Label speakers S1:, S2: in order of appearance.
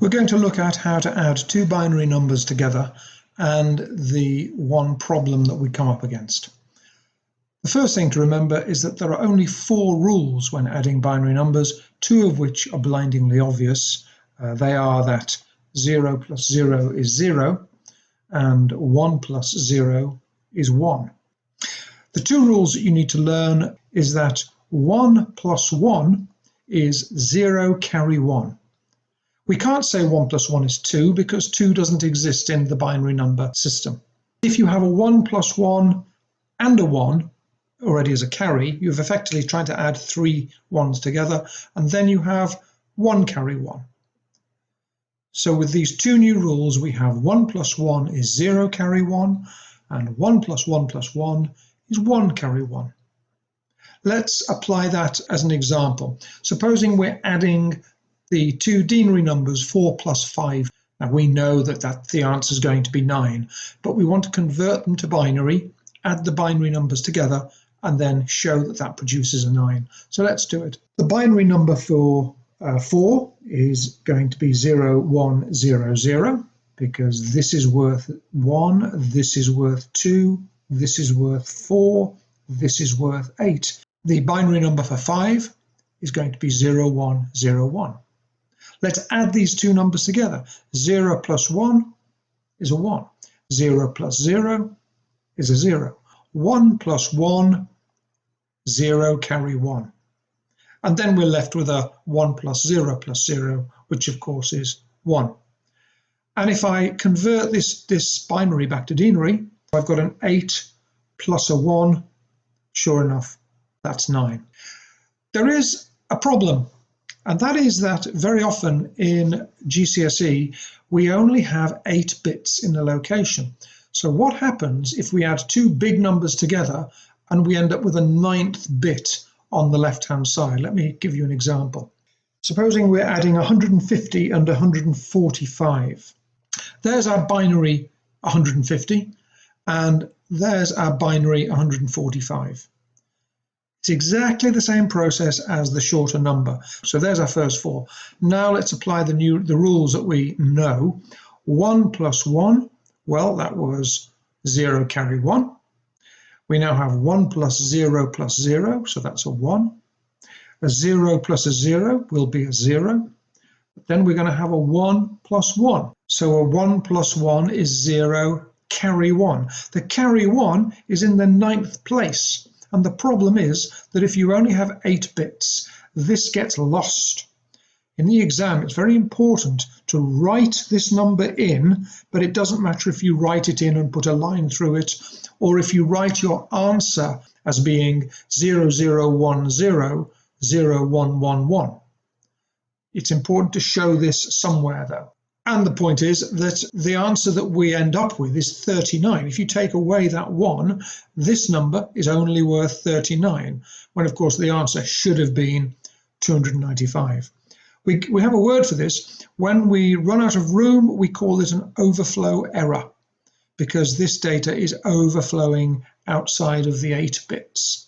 S1: We're going to look at how to add two binary numbers together and the one problem that we come up against. The first thing to remember is that there are only 4 rules when adding binary numbers, 2 of which are blindingly obvious. They are that 0 plus 0 is 0 and 1 plus 0 is 1. The 2 rules that you need to learn is that 1 plus 1 is 0 carry 1. We can't say 1 plus 1 is 2 because 2 doesn't exist in the binary number system. If you have a 1 plus 1 and a 1 already as a carry, you've effectively tried to add 3 1s together, and then you have 1 carry 1. So with these 2 new rules, we have 1 plus 1 is 0 carry 1, and 1 plus 1 plus 1 is 1 carry 1. Let's apply that as an example. Supposing we're adding the 2 denary numbers 4 plus 5. Now we know that the answer is going to be 9, but we want to convert them to binary, add the binary numbers together, and then show that that produces a 9. So let's do it. The binary number for 4 is going to be 0, 1, 0, 0, because this is worth 1, this is worth 2, this is worth 4, this is worth 8. The binary number for 5 is going to be 0, 1, 0, 1. Let's add these 2 numbers together. 0 plus 1 is a 1. 0 plus 0 is a 0. 1 plus 1, 0 carry 1. And then we're left with a 1 plus 0, which of course is 1. And if I convert this binary back to denary, I've got an 8 plus a 1. Sure enough, that's 9. There is a problem. And that is that very often in GCSE, we only have 8 bits in the location. So what happens if we add 2 big numbers together and we end up with a 9th bit on the left-hand side? Let me give you an example. Supposing we're adding 150 and 145. There's our binary 150, and there's our binary 145. It's exactly the same process as the shorter number. So there's our first 4. Now let's apply the rules that we know. 1 plus 1, well, that was 0 carry 1. We now have 1 plus 0, so that's a 1. A 0 plus a 0 will be a 0. Then we're going to have a 1 plus 1. So a 1 plus 1 is 0 carry 1. The carry 1 is in the 9th place. And the problem is that if you only have 8 bits, this gets lost. In the exam, it's very important to write this number in, but it doesn't matter if you write it in and put a line through it, or if you write your answer as being 0010, 0111. It's important to show this somewhere, though. And the point is that the answer that we end up with is 39. If you take away that 1, this number is only worth 39, when of course the answer should have been 295. We have a word for this. When we run out of room, we call it an overflow error, because this data is overflowing outside of the 8 bits.